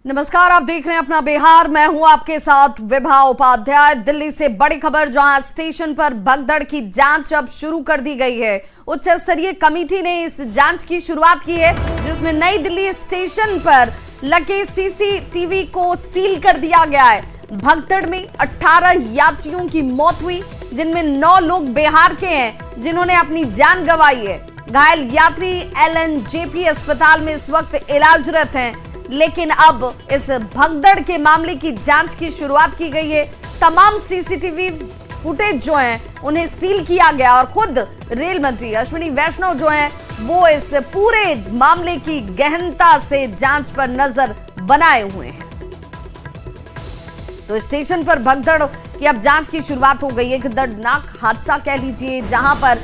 नमस्कार, आप देख रहे हैं अपना बिहार। मैं हूं आपके साथ विभा उपाध्याय। दिल्ली से बड़ी खबर, जहां स्टेशन पर भगदड़ की जांच अब शुरू कर दी गई है। उच्च स्तरीय कमेटी ने इस जांच की शुरुआत की है, जिसमें नई दिल्ली स्टेशन पर लगे सीसीटीवी को सील कर दिया गया है। भगदड़ में 18 यात्रियों की मौत हुई, जिनमें 9 लोग बिहार के हैं, जिन्होंने अपनी जान गंवाई है। घायल यात्री LNJP अस्पताल में इस वक्त इलाजरत हैं, लेकिन अब इस भगदड़ के मामले की जांच की शुरुआत की गई है। तमाम सीसीटीवी फुटेज जो हैं उन्हें सील किया गया और खुद रेल मंत्री अश्विनी वैष्णव जो हैं वो इस पूरे मामले की गहनता से जांच पर नजर बनाए हुए हैं। तो स्टेशन पर भगदड़ की अब जांच की शुरुआत हो गई है। एक दर्दनाक हादसा कह लीजिए, जहां पर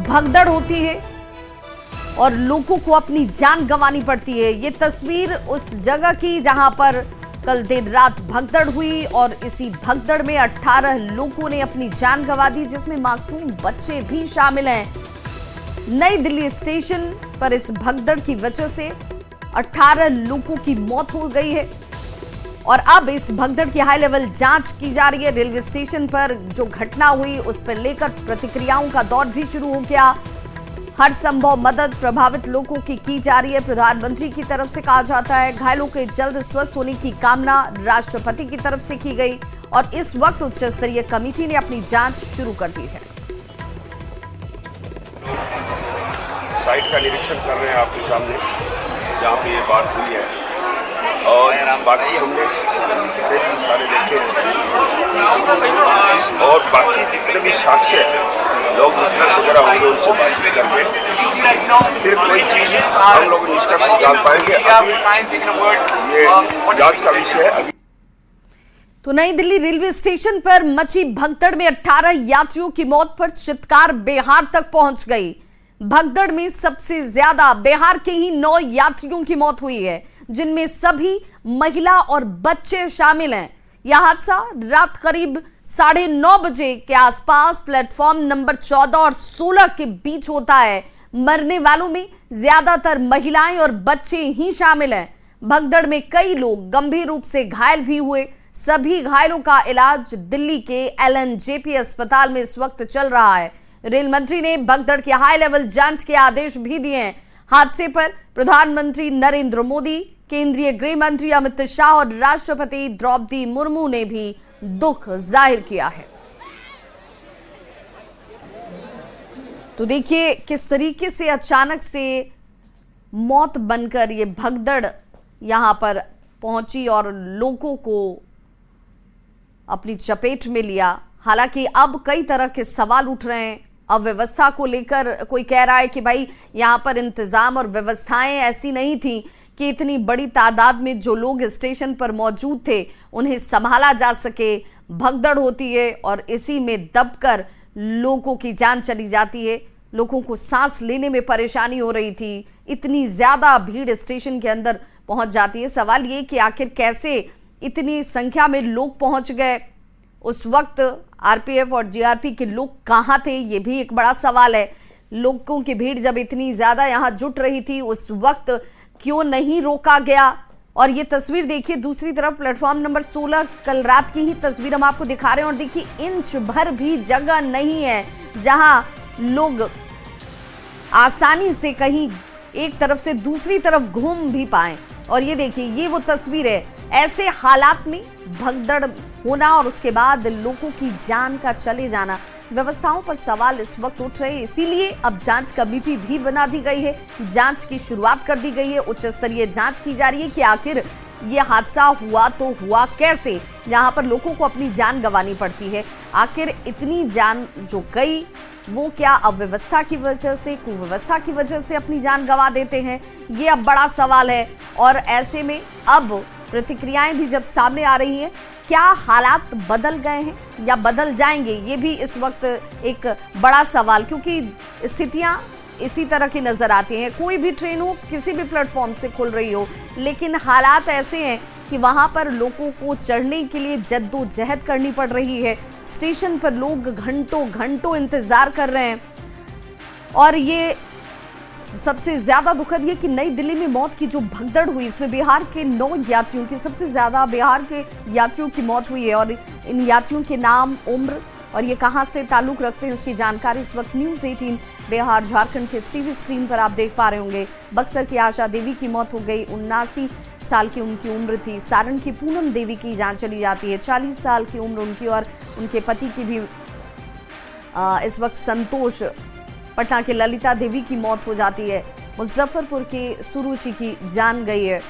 भगदड़ होती है और लोगों को अपनी जान गंवानी पड़ती है। ये तस्वीर उस जगह की जहां पर कल देर रात भगदड़ हुई और इसी भगदड़ में 18 लोगों ने अपनी जान गंवा दी, जिसमें मासूम बच्चे भी शामिल हैं। नई दिल्ली स्टेशन पर इस भगदड़ की वजह से 18 लोगों की मौत हो गई है और अब इस भगदड़ की हाई लेवल जांच की जा रही है। रेलवे स्टेशन पर जो घटना हुई उस पर लेकर प्रतिक्रियाओं का दौर भी शुरू हो गया। हर संभव मदद प्रभावित लोगों की जा रही है। प्रधानमंत्री की तरफ से कहा जाता है घायलों के जल्द स्वस्थ होने की कामना राष्ट्रपति की तरफ से की गई और इस वक्त उच्च स्तरीय कमेटी ने अपनी जांच शुरू कर दी है। साइट का निरीक्षण कर रहे हैं आपके सामने, जहाँ पे ये बात हुई है और बाकी हमने सारे देखे और बाकी जितने भी साक्ष्य लोग वगैरह होंगे उनसे बातचीत करके फिर कोई चीज हम लोग निष्कर्ष निकाल पाएंगे। ये जांच का विषय है। अभी तो नई दिल्ली रेलवे स्टेशन पर मची भगदड़ में 18 यात्रियों की मौत पर चित्कार बिहार तक पहुंच गई। भगदड़ में सबसे ज्यादा बिहार के ही 9 यात्रियों की मौत हुई है, जिनमें सभी महिला और बच्चे शामिल हैं। यह हादसा रात करीब 9:30 बजे के आसपास प्लेटफॉर्म नंबर 14 और 16 के बीच होता है। मरने वालों में ज्यादातर महिलाएं और बच्चे ही शामिल हैं। भगदड़ में कई लोग गंभीर रूप से घायल भी हुए। सभी घायलों का इलाज दिल्ली के LNJP अस्पताल में इस वक्त चल रहा है। रेल मंत्री ने भगदड़ की हाई लेवल जांच के आदेश भी दिए हैं। हादसे पर प्रधानमंत्री नरेंद्र मोदी, केंद्रीय गृह मंत्री अमित शाह और राष्ट्रपति द्रौपदी मुर्मू ने भी दुख जाहिर किया है। तो देखिए किस तरीके से अचानक से मौत बनकर ये भगदड़ यहां पर पहुंची और लोगों को अपनी चपेट में लिया। हालांकि अब कई तरह के सवाल उठ रहे हैं। अव्यवस्था को लेकर कोई कह रहा है कि भाई यहां पर इंतजाम और व्यवस्थाएं ऐसी नहीं थी कि इतनी बड़ी तादाद में जो लोग स्टेशन पर मौजूद थे उन्हें संभाला जा सके। भगदड़ होती है और इसी में दबकर लोगों की जान चली जाती है। लोगों को सांस लेने में परेशानी हो रही थी। इतनी ज्यादा भीड़ स्टेशन के अंदर पहुंच जाती है। सवाल ये कि आखिर कैसे इतनी संख्या में लोग पहुंच गए। उस वक्त RPF और GRP के लोग कहां थे, ये भी एक बड़ा सवाल है। लोगों की भीड़ जब इतनी ज्यादा यहां जुट रही थी उस वक्त क्यों नहीं रोका गया। और ये तस्वीर देखिए, दूसरी तरफ प्लेटफॉर्म नंबर 16 कल रात की ही तस्वीर हम आपको दिखा रहे हैं और देखिए इंच भर भी जगह नहीं है जहां लोग आसानी से कहीं एक तरफ से दूसरी तरफ घूम भी पाए। और ये देखिए, ये वो तस्वीर है। ऐसे हालात में भगदड़ होना और उसके बाद लोगों की जान का चले जाना, व्यवस्थाओं पर सवाल इस वक्त उठ रहे हैं। इसीलिए अब जांच कमेटी भी बना दी गई है। जांच की शुरुआत कर दी गई है। उच्च स्तरीय जांच की जा रही है कि आखिर ये हादसा हुआ तो हुआ कैसे, जहां पर लोगों को अपनी जान गंवानी पड़ती है। आखिर इतनी जान जो गई वो क्या अव्यवस्था की वजह से, कुव्यवस्था की वजह से अपनी जान गंवा देते हैं, ये अब बड़ा सवाल है। और ऐसे में अब प्रतिक्रियाएं भी जब सामने आ रही हैं, क्या हालात बदल गए हैं या बदल जाएंगे, ये भी इस वक्त एक बड़ा सवाल, क्योंकि स्थितियां इसी तरह की नजर आती हैं। कोई भी ट्रेन हो, किसी भी प्लेटफॉर्म से खुल रही हो, लेकिन हालात ऐसे हैं कि वहां पर लोगों को चढ़ने के लिए जद्दोजहद करनी पड़ रही है। स्टेशन पर लोग घंटों घंटों इंतजार कर रहे हैं और ये सबसे ज्यादा दुखद ये कि नई दिल्ली में मौत की जो भगदड़ हुई, इसमें बिहार के 9 यात्रियों की, सबसे ज्यादा बिहार के यात्रियों की मौत हुई है। और इन यात्रियों के नाम, उम्र और ये कहां से ताल्लुक रखते हैं उसकी जानकारी इस वक्त न्यूज़ 18 बिहार झारखंड के टीवी स्क्रीन पर आप देख पा रहे होंगे। बक्सर की आशा देवी की मौत हो गई, 79 साल की उनकी उम्र थी। सारण की पूनम देवी की जान चली जाती है, 40 साल की उम्र उनकी। और उनके पति की भी इस वक्त संतोष। पटना के ललिता देवी की मौत हो जाती है। मुजफ्फरपुर के सुरुचि की जान गई है।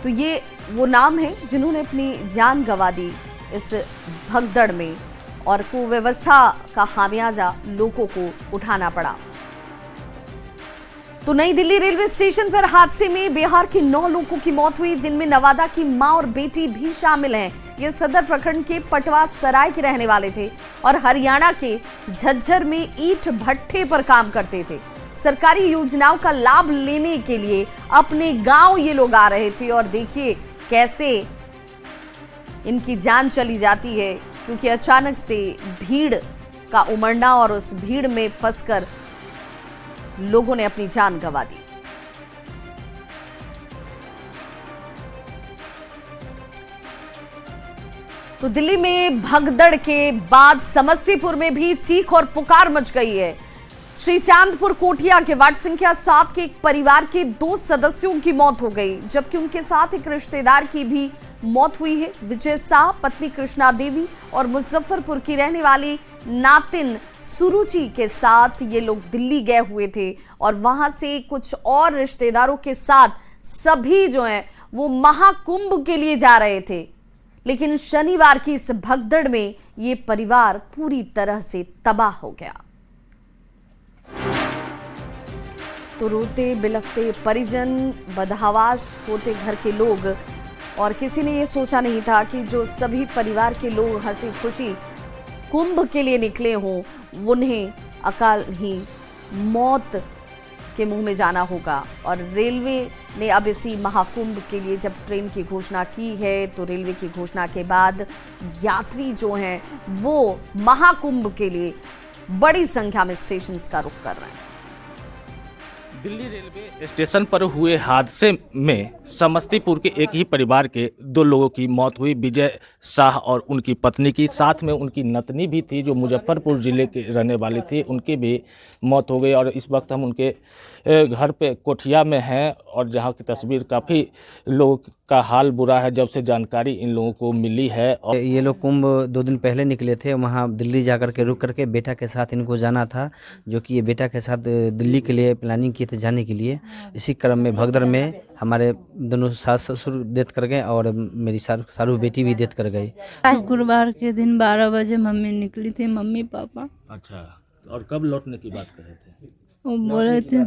तो ये वो नाम है जिन्होंने अपनी जान गंवा दी इस भगदड़ में, और कुव्यवस्था का खामियाजा लोगों को उठाना पड़ा। तो नई दिल्ली रेलवे स्टेशन पर हादसे में बिहार के 9 लोगों की मौत हुई, जिनमें नवादा की मां और बेटी भी शामिल हैं। ये सदर प्रखंड के पटवा सराय के रहने वाले थे और हरियाणा के झज्जर में ईंट भट्ठे पर काम करते थे। सरकारी योजनाओं का लाभ लेने के लिए अपने गांव ये लोग आ रहे थे, और देखिए कैसे इनकी जान चली जाती है, क्योंकि अचानक से भीड़ का उमड़ना और उस भीड़ में फंसकर लोगों ने अपनी जान गंवा दी। तो दिल्ली में भगदड़ के बाद समस्तीपुर में भी चीख और पुकार मच गई है। श्री चांदपुर कोठिया के वार्ड संख्या 7 के एक परिवार के 2 सदस्यों की मौत हो गई, जबकि उनके साथ एक रिश्तेदार की भी मौत हुई है। विजय शाह, पत्नी कृष्णा देवी और मुजफ्फरपुर की रहने वाली नातिन सुरुचि के साथ ये लोग दिल्ली गए हुए थे, और वहां से कुछ और रिश्तेदारों के साथ सभी जो हैं वो महाकुंभ के लिए जा रहे थे। लेकिन शनिवार की इस भगदड़ में ये परिवार पूरी तरह से तबाह हो गया। तो रोते बिलखते परिजन, बदहवास होते घर के लोग, और किसी ने ये सोचा नहीं था कि जो सभी परिवार के लोग हंसी खुशी कुंभ के लिए निकले हों, उन्हें अकाल ही मौत के मुंह में जाना होगा। और रेलवे ने अब इसी महाकुंभ के लिए जब ट्रेन की घोषणा की है, तो रेलवे की घोषणा के बाद यात्री जो हैं वो महाकुंभ के लिए बड़ी संख्या में स्टेशन का रुख कर रहे हैं। दिल्ली रेलवे स्टेशन पर हुए हादसे में समस्तीपुर के एक ही परिवार के 2 लोगों की मौत हुई, विजय शाह और उनकी पत्नी की। साथ में उनकी नतनी भी थी जो मुजफ्फरपुर ज़िले के रहने वाली थी, उनकी भी मौत हो गई। और इस वक्त हम उनके घर पे कोठिया में हैं, और जहां की तस्वीर, काफ़ी लोगों का हाल बुरा है जब से जानकारी इन लोगों को मिली है। और ये लोग कुंभ 2 दिन पहले निकले थे, वहाँ दिल्ली जाकर के रुक करके बेटा के साथ इनको जाना था, जो कि ये बेटा के साथ दिल्ली के लिए प्लानिंग किए थे जाने के लिए। इसी क्रम में भगदड़ में हमारे दोनों सास ससुर डेथ कर गए और मेरी सारू बेटी भी डेथ कर गई। शुक्रवार के दिन 12 बजे मम्मी निकली थी, मम्मी पापा। अच्छा, और कब लौटने की बात कहे थे? वो बोले थे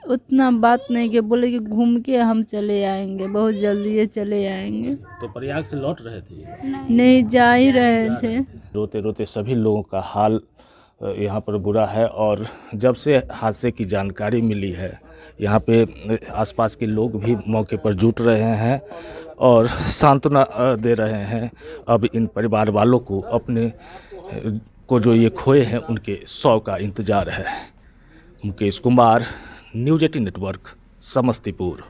उतना बात नहीं, कि बोले कि घूम के हम चले आएंगे, बहुत जल्दी ये चले आएंगे। तो प्रयाग से लौट रहे थे? नहीं, जा ही रहे थे। रोते रोते सभी लोगों का हाल यहाँ पर बुरा है। और जब से हादसे की जानकारी मिली है, यहाँ पे आसपास के लोग भी मौके पर जुट रहे हैं और सांत्वना दे रहे हैं। अब इन परिवार वालों को अपने को जो ये खोए हैं उनके शव का इंतजार है। Mukesh Kumar, news 18 network, Samastipur.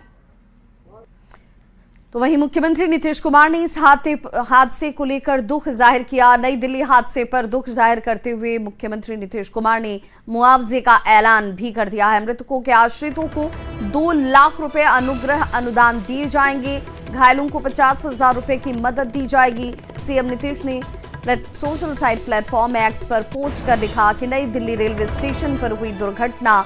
तो वहीं मुख्यमंत्री नीतीश कुमार ने इस हादसे को लेकर दुख जाहिर किया। नई दिल्ली हादसे पर दुख जाहिर करते हुए मुख्यमंत्री नीतीश कुमार ने मुआवजे का ऐलान भी कर दिया है। मृतकों के आश्रितों को 2 लाख रुपए अनुग्रह अनुदान दिए जाएंगे। घायलों को 50,000 रुपए की मदद दी जाएगी। सीएम नीतीश ने सोशल साइट प्लेटफॉर्म एक्स पर पोस्ट कर लिखा कि नई दिल्ली रेलवे स्टेशन पर हुई दुर्घटना,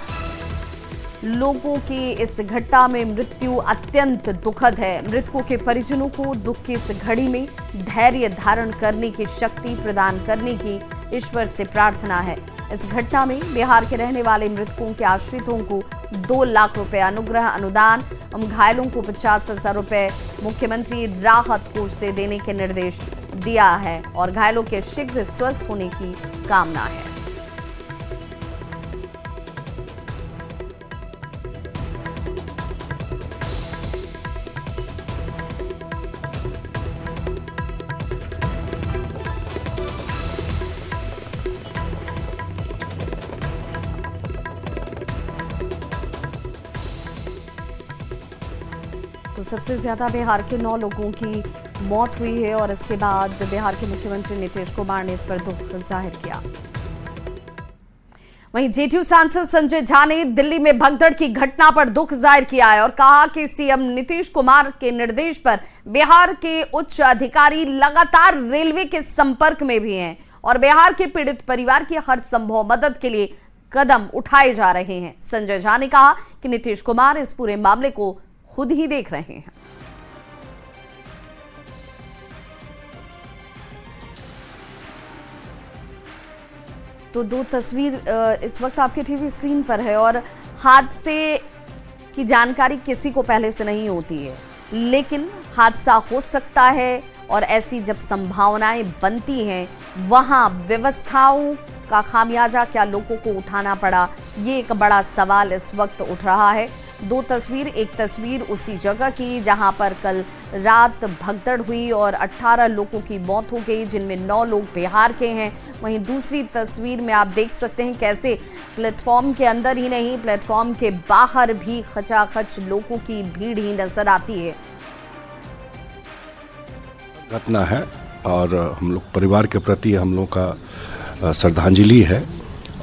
लोगों की इस घटना में मृत्यु अत्यंत दुखद है। मृतकों के परिजनों को दुख की इस घड़ी में धैर्य धारण करने की शक्ति प्रदान करने की ईश्वर से प्रार्थना है। इस घटना में बिहार के रहने वाले मृतकों के आश्रितों को 2 लाख रुपए अनुग्रह अनुदान, घायलों को 50,000 रुपए मुख्यमंत्री राहत कोष से देने के निर्देश दिया है, और घायलों के शीघ्र स्वस्थ होने की कामना है। सबसे ज्यादा बिहार के 9 लोगों की मौत हुई है और इसके बाद बिहार के मुख्यमंत्री नीतीश कुमार ने इस पर दुख जाहिर किया। वहीं जेडीयू सांसद संजय झा ने दिल्ली में भगदड़ की घटना पर दुख जाहिर किया है और कहा कि सीएम नीतीश कुमार के निर्देश पर बिहार के उच्च अधिकारी लगातार रेलवे के संपर्क में भी हैं और बिहार के पीड़ित परिवार की हर संभव मदद के लिए कदम उठाए जा रहे हैं। संजय झा ने कहा कि नीतीश कुमार इस पूरे मामले को खुद ही देख रहे हैं। तो 2 तस्वीर इस वक्त आपके टीवी स्क्रीन पर है और हादसे की जानकारी किसी को पहले से नहीं होती है, लेकिन हादसा हो सकता है और ऐसी जब संभावनाएं बनती हैं वहां व्यवस्थाओं का खामियाजा क्या लोगों को उठाना पड़ा, ये एक बड़ा सवाल इस वक्त उठ रहा है। 2 तस्वीर, एक तस्वीर उसी जगह की जहां पर कल रात भगदड़ हुई और 18 लोगों की मौत हो गई, जिनमें 9 लोग बिहार के हैं। वहीं दूसरी तस्वीर में आप देख सकते हैं कैसे प्लेटफॉर्म के अंदर ही नहीं, प्लेटफॉर्म के बाहर भी खचाखच लोगों की भीड़ ही नजर आती है। घटना है और हम लोग परिवार के प्रति हम लोग का श्रद्धांजलि है।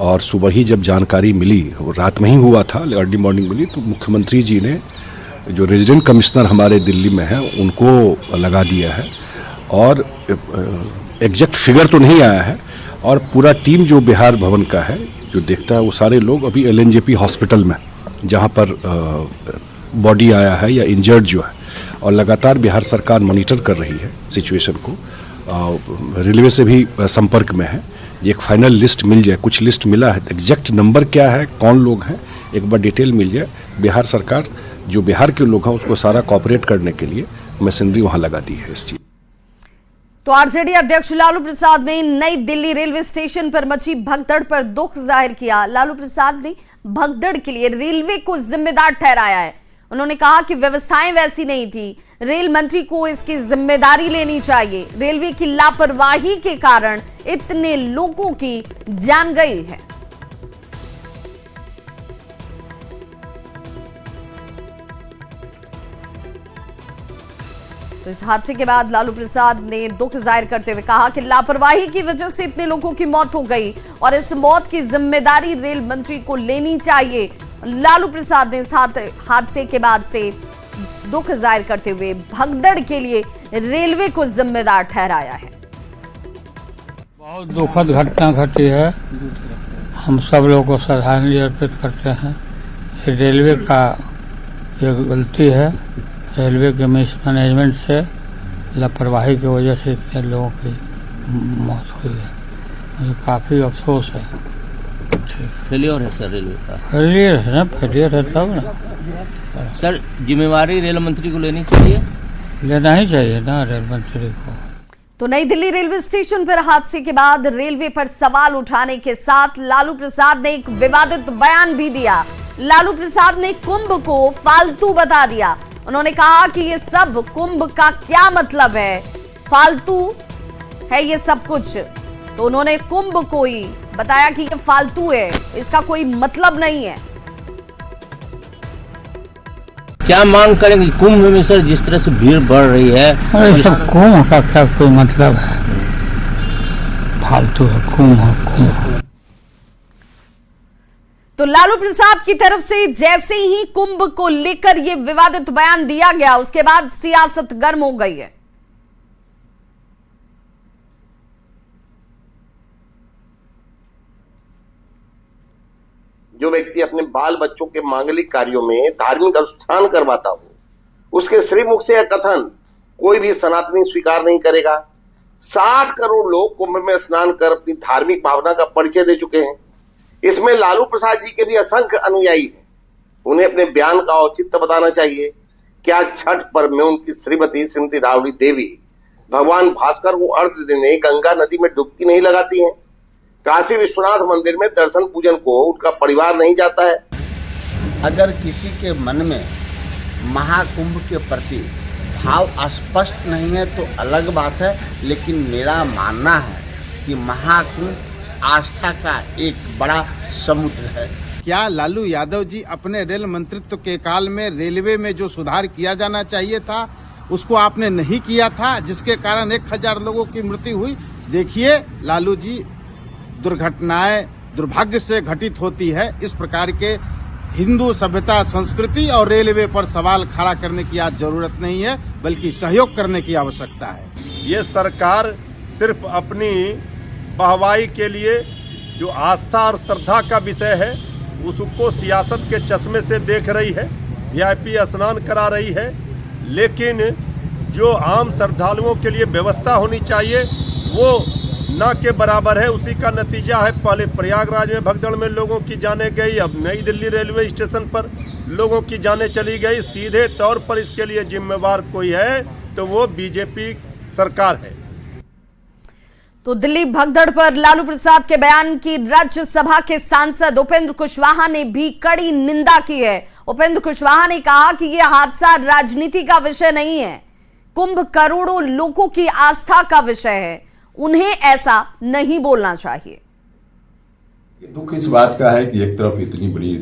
और सुबह ही जब जानकारी मिली, वो रात में ही हुआ था, अर्ली मॉर्निंग मिली, तो मुख्यमंत्री जी ने जो रेजिडेंट कमिश्नर हमारे दिल्ली में हैं उनको लगा दिया है और एग्जैक्ट फिगर तो नहीं आया है। और पूरा टीम जो बिहार भवन का है जो देखता है, वो सारे लोग अभी LNJP हॉस्पिटल में जहाँ पर बॉडी आया है या इंजर्ड जो है, और लगातार बिहार सरकार मॉनिटर कर रही है सिचुएशन को। रेलवे से भी संपर्क में है। एक फाइनल लिस्ट मिल जाए, कुछ लिस्ट मिला है, एग्जैक्ट नंबर क्या है, कौन लोग हैं, एक बार डिटेल मिल जाए। बिहार सरकार जो बिहार के लोग हैं उसको सारा कॉपरेट करने के लिए मशीनरी वहां लगा दी है इस चीज। तो आरजेडी अध्यक्ष लालू प्रसाद ने नई दिल्ली रेलवे स्टेशन पर मची भगदड़ पर दुख जाहिर किया। लालू प्रसाद ने भगदड़ के लिए रेलवे को जिम्मेदार ठहराया है। उन्होंने कहा कि व्यवस्थाएं वैसी नहीं थी, रेल मंत्री को इसकी जिम्मेदारी लेनी चाहिए। रेलवे की लापरवाही के कारण इतने लोगों की जान गई है। तो इस हादसे के बाद लालू प्रसाद ने दुख जाहिर करते हुए कहा कि लापरवाही की वजह से इतने लोगों की मौत हो गई और इस मौत की जिम्मेदारी रेल मंत्री को लेनी चाहिए। लालू प्रसाद ने इस हादसे के बाद से दुख जाहिर करते हुए भगदड़ के लिए रेलवे को जिम्मेदार ठहराया है। बहुत दुखद घटना घटी है। हम सब लोगों को श्रद्धांजलि अर्पित करते हैं। रेलवे का ये गलती है, रेलवे के मैनेजमेंट से लापरवाही की वजह से इतने लोगों की मौत हुई है। मुझे काफ़ी अफसोस है। फेलियर है सर रेलवे का। फेलियर है ना, फेलियर है तब ना सर, जिम्मेवारी रेल मंत्री को लेनी चाहिए, लेना ही चाहिए ना रेल मंत्री को। तो नई दिल्ली रेलवे स्टेशन पर हादसे के बाद रेलवे पर सवाल उठाने के साथ लालू प्रसाद ने एक विवादित बयान भी दिया। लालू प्रसाद ने कुंभ को फालतू बता दिया। उन्होंने कहा कि ये सब कुंभ का क्या मतलब है, फालतू है ये सब कुछ। तो उन्होंने कुंभ को ही बताया कि ये फालतू है, इसका कोई मतलब नहीं है। क्या मांग करेंगे कुंभ में सर, जिस तरह से भीड़ बढ़ रही है? अरे सब कुंभ का क्या कोई मतलब है, फालतू है कुंभ। तो लालू प्रसाद की तरफ से जैसे ही कुंभ को लेकर यह विवादित बयान दिया गया, उसके बाद सियासत गर्म हो गई है। जो व्यक्ति अपने बाल बच्चों के मांगलिक कार्यों में धार्मिक अनुष्ठान करवाता हो, उसके श्रीमुख से यह कथन कोई भी सनातनी स्वीकार नहीं करेगा। 60 करोड़ लोग कुंभ में स्नान कर अपनी धार्मिक भावना का परिचय दे चुके हैं। इसमें लालू प्रसाद जी के भी असंख्य अनुयायी हैं। उन्हें अपने बयान का औचित्य बताना चाहिए। क्या छठ पर्व में उनकी श्रीमती राबड़ी देवी भगवान भास्कर को अर्घ्य देने गंगा नदी में डुबकी नहीं लगाती हैं? काशी विश्वनाथ मंदिर में दर्शन पूजन को उनका परिवार नहीं जाता है? अगर किसी के मन में महाकुंभ के प्रति भाव स्पष्ट नहीं है तो अलग बात है, लेकिन मेरा मानना है कि महाकुंभ आस्था का एक बड़ा समुद्र है। क्या लालू यादव जी अपने रेल मंत्रित्व के काल में रेलवे में जो सुधार किया जाना चाहिए था उसको आपने नहीं किया था, जिसके कारण 1000 लोगों की मृत्यु हुई? देखिए लालू जी, दुर्घटनाएं दुर्भाग्य से घटित होती है। इस प्रकार के हिंदू सभ्यता, संस्कृति और रेलवे पर सवाल खड़ा करने की आज जरूरत नहीं है, बल्कि सहयोग करने की आवश्यकता है। ये सरकार सिर्फ अपनी वाहवाही के लिए जो आस्था और श्रद्धा का विषय है उसको सियासत के चश्मे से देख रही है, वीआईपी स्नान करा रही है, लेकिन जो आम श्रद्धालुओं के लिए व्यवस्था होनी चाहिए वो ना के बराबर है। उसी का नतीजा है, पहले प्रयागराज में भगदड़ में लोगों की जानें गई, अब नई दिल्ली रेलवे स्टेशन पर लोगों की जानें चली गई। सीधे तौर पर इसके लिए जिम्मेवार कोई है तो वो बीजेपी सरकार है। तो दिल्ली भगदड़ पर लालू प्रसाद के बयान की राज्यसभा के सांसद उपेंद्र कुशवाहा ने भी कड़ी निंदा की है। उपेंद्र कुशवाहा ने कहा कि यह हादसा राजनीति का विषय नहीं है, कुंभ करोड़ों लोगों की आस्था का विषय है, उन्हें ऐसा नहीं बोलना चाहिए। दुख इस बात का है कि एक तरफ इतनी बड़ी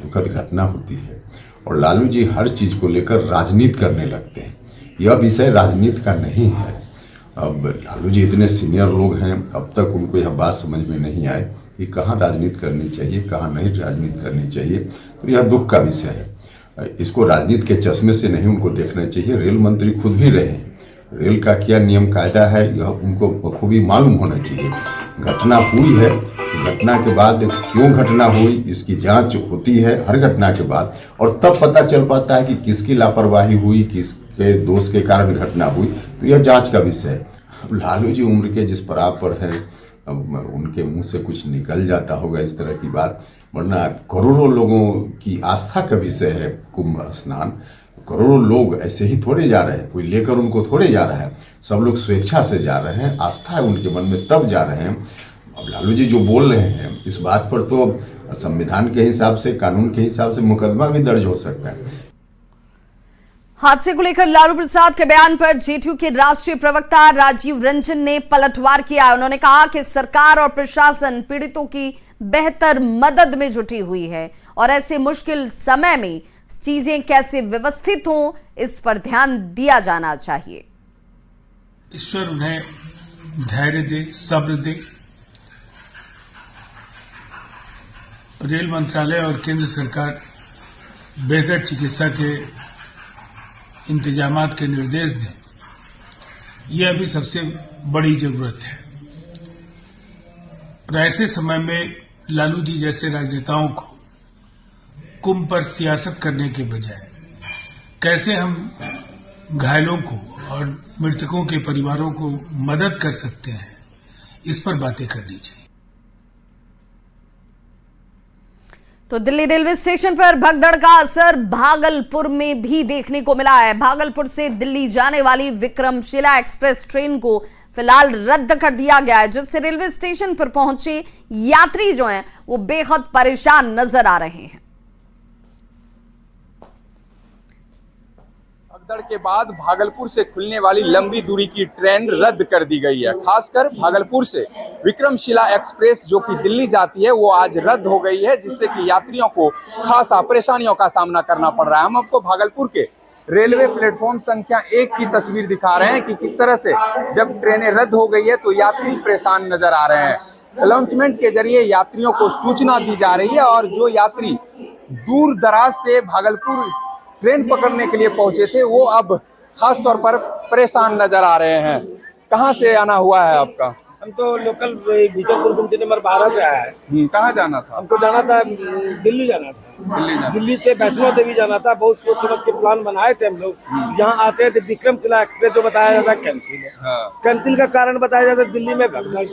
दुखद घटना होती है और लालू जी हर चीज को लेकर राजनीति करने लगते हैं। यह विषय राजनीति का नहीं है। अब लालू जी इतने सीनियर लोग हैं, अब तक उनको यह बात समझ में नहीं आए कि कहाँ राजनीति करनी चाहिए, कहाँ नहीं राजनीति करनी चाहिए। तो यह दुख का विषय है। इसको राजनीति के चश्मे से नहीं उनको देखना चाहिए। रेल मंत्री खुद भी रहे हैं, रेल का क्या नियम कायदा है यह उनको बखूबी मालूम होना चाहिए। घटना हुई है, घटना के बाद क्यों घटना हुई इसकी जांच होती है हर घटना के बाद, और तब पता चल पाता है कि किसकी लापरवाही हुई, किसके दोष के कारण घटना हुई। तो यह जांच का विषय है। लालू जी उम्र के जिस पड़ाव पर हैं, उनके मुंह से कुछ निकल जाता होगा इस तरह की बात, वरना करोड़ों लोगों की आस्था का विषय है कुंभ स्नान। करोड़ों लोग ऐसे ही थोड़े जा रहे हैं, कोई लेकर उनको थोड़े जा रहा है, सब लोग स्वेच्छा से जा रहे हैं, आस्था है उनके मन में तब जा रहे हैं। अब लालू जी जो बोल रहे हैं इस बात पर तो संविधान के हिसाब से, कानून के हिसाब से मुकदमा भी दर्ज हो सकता है। हादसे को लेकर लालू प्रसाद के बयान पर जेडीयू के राष्ट्रीय प्रवक्ता राजीव रंजन ने पलटवार किया। उन्होंने कहा कि सरकार और प्रशासन पीड़ितों की बेहतर मदद में जुटी हुई है और ऐसे मुश्किल समय में चीजें कैसे व्यवस्थित हों इस पर ध्यान दिया जाना चाहिए। ईश्वर उन्हें धैर्य दे, सब्र दे। रेल मंत्रालय और केंद्र सरकार बेहतर चिकित्सा के इंतजामात के निर्देश दें, यह अभी सबसे बड़ी जरूरत है। और ऐसे समय में लालू जी जैसे राजनेताओं को कुंभ पर सियासत करने के बजाय कैसे हम घायलों को और मृतकों के परिवारों को मदद कर सकते हैं, इस पर बातें करनी चाहिए। तो दिल्ली रेलवे स्टेशन पर भगदड़ का असर भागलपुर में भी देखने को मिला है। भागलपुर से दिल्ली जाने वाली विक्रमशिला एक्सप्रेस ट्रेन को फिलहाल रद्द कर दिया गया है, जिससे रेलवे स्टेशन पर पहुंचे यात्री जो हैं वो बेहद परेशान नजर आ रहे हैं। भगदड़ के बाद भागलपुर से खुलने वाली लंबी दूरी की ट्रेन रद्द कर दी गई है। खासकर भागलपुर से विक्रमशिला एक्सप्रेस जो कि दिल्ली जाती है वो आज रद्द हो गई है, जिससे कि यात्रियों को खासा परेशानियों का सामना करना पड़ रहा है। हम आपको भागलपुर के रेलवे प्लेटफॉर्म संख्या 1 की तस्वीर दिखा रहे हैं कि किस तरह से जब ट्रेनें रद्द हो गई है तो यात्री परेशान नजर आ रहे हैं। अनाउंसमेंट के जरिए यात्रियों को सूचना दी जा रही है और जो यात्री दूर दराज से भागलपुर ट्रेन पकड़ने के लिए पहुंचे थे वो अब खास तौर पर परेशान नजर आ रहे हैं। कहाँ से आना हुआ है आपका? हम तो लोकल बीजापुर गुमटी नंबर 12 से आया है। कहाँ जाना था? हमको जाना था दिल्ली जाना था। दिल्ली से वैष्णो देवी जाना था। बहुत सोच समझ के प्लान बनाए थे हम लोग। यहाँ आते थे विक्रमशिला एक्सप्रेस जो बताया जाता है कैंसिल है। कैंसिल का कारण बताया जाता है दिल्ली में भगदड़।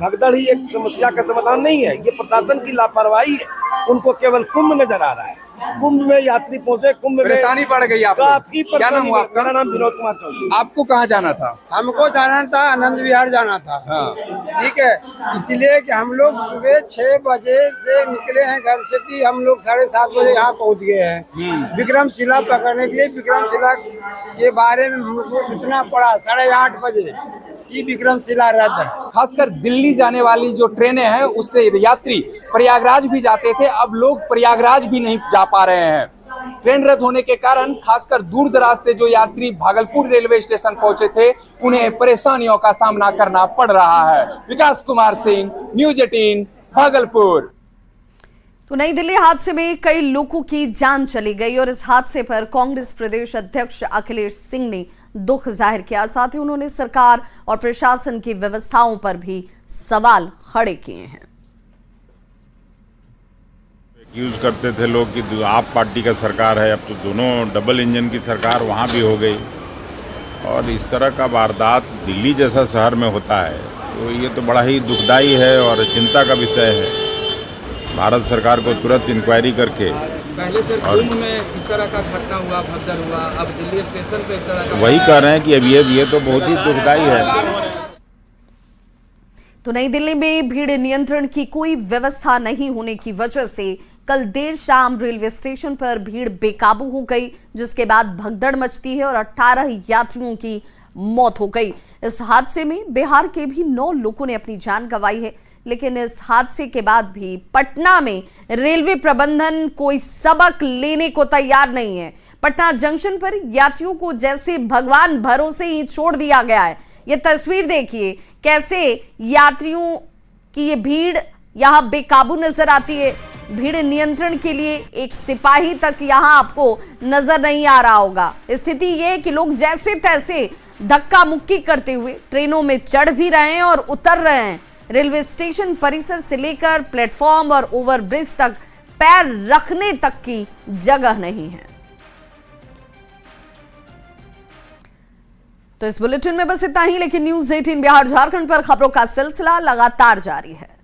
भगदड़ ही एक समस्या का समाधान नहीं है, ये प्रशासन की लापरवाही है। उनको केवल कुंभ नजर आ रहा है। कुंभ में यात्री पहुंचे, कुंभ में परेशानी बढ़ गई आपको। काफी क्या नाम हुआ आपका? मेरा नाम विनोद कुमार चौधरी। आपको कहाँ जाना था? हमको जाना था आनंद विहार जाना था। ठीक है, इसलिए कि हम लोग सुबह 6 बजे से निकले हैं घर से कि हम लोग 7:30 बजे यहाँ पहुँच गए हैं विक्रमशिला पकड़ने के लिए। विक्रमशिला के बारे में हमको सूचना पड़ा 8:30 बजे कि विक्रमशिला रद्द है। खासकर दिल्ली जाने वाली जो ट्रेनें हैं उससे यात्री प्रयागराज भी जाते थे, अब लोग प्रयागराज भी नहीं जा पा रहे हैं। ट्रेन रद्द होने के कारण खासकर दूर दराज से जो यात्री भागलपुर रेलवे स्टेशन पहुंचे थे, उन्हें परेशानियों का सामना करना पड़ रहा है। विकास कुमार सिंह, न्यूज 18, भागलपुर। तो नई दिल्ली हादसे में कई लोगों की जान चली गई और इस हादसे पर कांग्रेस प्रदेश अध्यक्ष अखिलेश सिंह ने दुख जाहिर किया। साथ ही उन्होंने सरकार और प्रशासन की व्यवस्थाओं पर भी सवाल खड़े किए हैं। यूज करते थे लोग कि आप पार्टी का सरकार है, अब तो दोनों डबल इंजन की सरकार वहाँ भी हो गई और इस तरह का वारदात दिल्ली जैसा शहर में होता है, तो ये तो बड़ा ही दुखदाई है और चिंता का विषय है। भारत सरकार को तुरंत इंक्वायरी करके, पहले से कुंभ में इस तरह का घटना हुआ, भगदड़ हुआ, अब दिल्ली स्टेशन पे इस तरह का, वही कह रहे हैं कि अब ये तो बहुत ही दुखदाई है। तो नई दिल्ली में भीड़ नियंत्रण की कोई व्यवस्था नहीं होने की वजह से कल देर शाम रेलवे स्टेशन पर भीड़ बेकाबू हो गई, जिसके बाद भगदड़ मचती है और 18 यात्रियों की मौत हो गई। इस हादसे में बिहार के भी 9 लोगों ने अपनी जान गंवाई है, लेकिन इस हादसे के बाद भी पटना में रेलवे प्रबंधन कोई सबक लेने को तैयार नहीं है। पटना जंक्शन पर यात्रियों को जैसे भगवान भरोसे ही छोड़ दिया गया है। ये तस्वीर देखिए, कैसे यात्रियों की ये भीड़ यहां बेकाबू नजर आती है। भीड़ नियंत्रण के लिए एक सिपाही तक यहां आपको नजर नहीं आ रहा होगा। स्थिति ये है कि लोग जैसे तैसे धक्का मुक्की करते हुए ट्रेनों में चढ़ भी रहे हैं और उतर रहे हैं। रेलवे स्टेशन परिसर से लेकर प्लेटफॉर्म और ओवरब्रिज तक पैर रखने तक की जगह नहीं है। तो इस बुलेटिन में बस इतना ही, लेकिन न्यूज 18 बिहार झारखंड पर खबरों का सिलसिला लगातार जारी है।